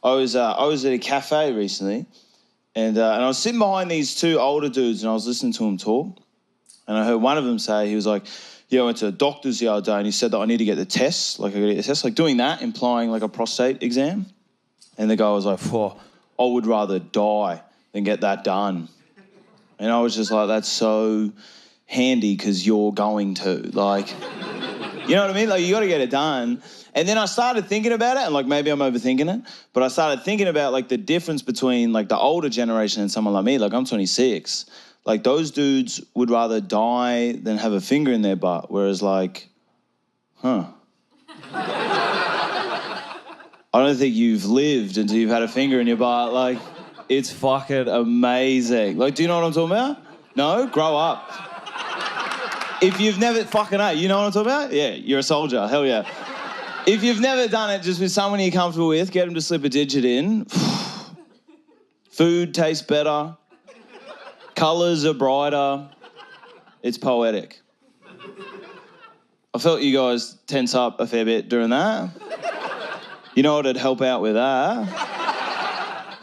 I was at a cafe recently, and I was sitting behind these two older dudes, and I was listening to them talk, and I heard one of them say, he was like, yeah, I went to the doctor's the other day, and he said that I need to get the test, like I got to get the test, like doing that, implying like a prostate exam. And the guy was like, I would rather die than get that done. And I was just like, that's so handy because you're going to, like, you know what I mean? Like, you got to get it done. And then I started thinking about it, and like maybe I'm overthinking it, but I started thinking about like the difference between like the older generation and someone like me. Like, I'm 26. Like, those dudes would rather die than have a finger in their butt, whereas like, I don't think you've lived until you've had a finger in your butt. Like, it's fucking amazing. Like, do you know what I'm talking about? No? Grow up. If you've never... Fucking A, you know what I'm talking about? Yeah, you're a soldier. Hell yeah. If you've never done it just with someone you're comfortable with, get them to slip a digit in. Food tastes better. Colours are brighter. It's poetic. I felt you guys tense up a fair bit during that. You know what'd help out with that?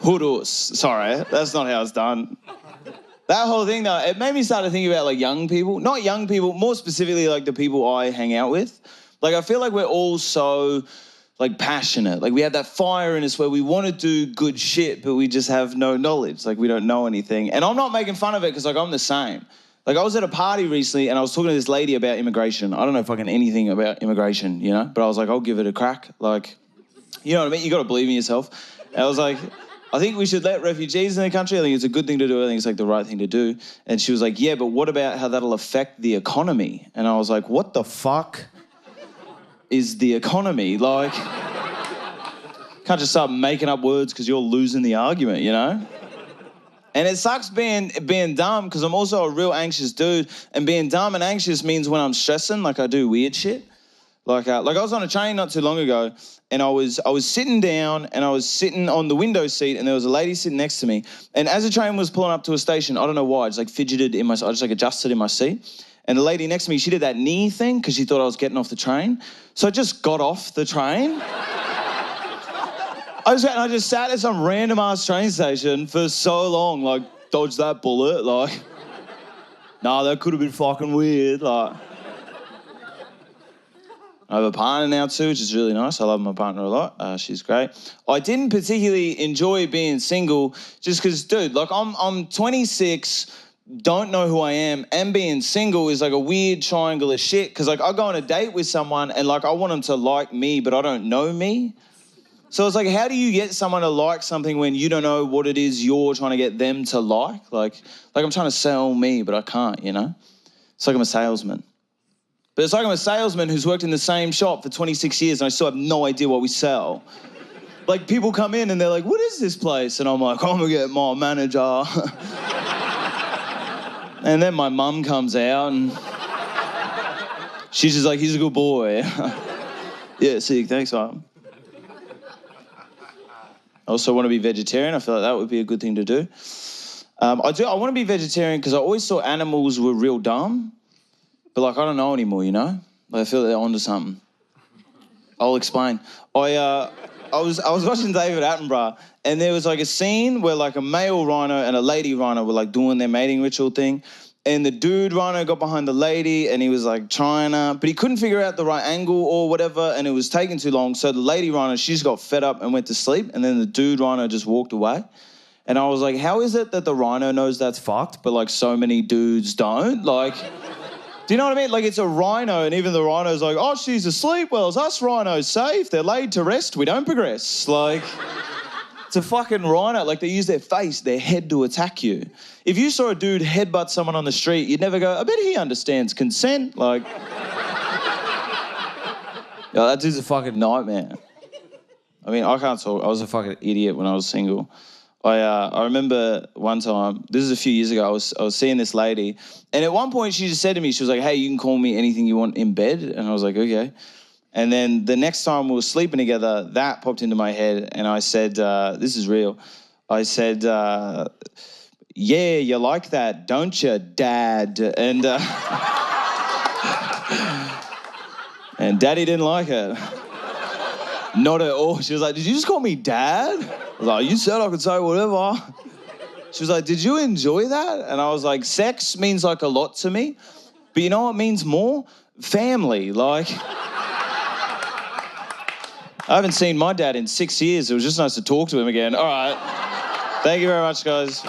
Hudus. Sorry, that's not how it's done. That whole thing, though, it made me start to think about, like, young people. Not young people, more specifically, like, the people I hang out with. Like, I feel like we're all so, like, passionate. Like, we have that fire in us where we want to do good shit, but we just have no knowledge. Like, we don't know anything. And I'm not making fun of it because, like, I'm the same. Like, I was at a party recently and I was talking to this lady about immigration. I don't know fucking anything about immigration, you know? But I was like, I'll give it a crack. Like, you know what I mean? You got to believe in yourself. And I was like, I think we should let refugees in the country. I think it's a good thing to do. I think it's like the right thing to do. And she was like, yeah, but what about how that'll affect the economy? And I was like, what the fuck is the economy? Like, can't just start making up words because you're losing the argument, you know? And it sucks being dumb because I'm also a real anxious dude. And being dumb and anxious means when I'm stressing, like I do weird shit. Like I was on a train not too long ago, and I was sitting down, and I was sitting on the window seat, and there was a lady sitting next to me. And as the train was pulling up to a station, I don't know why, I just like fidgeted I just like adjusted in my seat. And the lady next to me, she did that knee thing because she thought I was getting off the train. So I just got off the train. I just sat at some random ass train station for so long, like dodged that bullet, like, nah, that could have been fucking weird, like. I have a partner now too, which is really nice. I love my partner a lot. She's great. I didn't particularly enjoy being single just because, dude, like I'm 26, don't know who I am, and being single is like a weird triangle of shit because like I go on a date with someone and like I want them to like me, but I don't know me. So it's like, how do you get someone to like something when you don't know what it is you're trying to get them to like? Like I'm trying to sell me, but I can't, you know? It's like I'm a salesman. But it's like I'm a salesman who's worked in the same shop for 26 years and I still have no idea what we sell. Like, people come in and they're like, what is this place? And I'm like, I'm gonna get my manager. And then my mum comes out and she's just like, he's a good boy. Yeah, sick, thanks, Mum. I also want to be vegetarian. I feel like that would be a good thing to do. I want to be vegetarian because I always thought animals were real dumb. But, like, I don't know anymore, you know? Like, I feel like they're onto something. I'll explain. I was watching David Attenborough, and there was, like, a scene where, like, a male rhino and a lady rhino were, like, doing their mating ritual thing. And the dude rhino got behind the lady, and he was, like, trying to... But he couldn't figure out the right angle or whatever, and it was taking too long. So the lady rhino, she just got fed up and went to sleep, and then the dude rhino just walked away. And I was like, how is it that the rhino knows that's fucked, but, like, so many dudes don't? Like... Do you know what I mean? Like, it's a rhino, and even the rhino's like, oh, she's asleep. Well, it's us rhinos safe. They're laid to rest. We don't progress. Like, it's a fucking rhino. Like, they use their face, their head to attack you. If you saw a dude headbutt someone on the street, you'd never go, I bet he understands consent. Like, yeah, that dude's a fucking nightmare. I mean, I can't talk. I was a fucking idiot when I was single. I remember one time, this is a few years ago, I was seeing this lady, and at one point she just said to me, she was like, hey, you can call me anything you want in bed. And I was like, okay. And then the next time we were sleeping together, that popped into my head, and I said, this is real. I said, yeah, you like that, don't you, Dad? And, and Daddy didn't like it. Not at all. She was like, did you just call me dad? I was like, you said I could say whatever. She was like, did you enjoy that? And I was like, sex means like a lot to me. But you know what means more? Family. Like, I haven't seen my dad in 6 years. It was just nice to talk to him again. All right. Thank you very much, guys.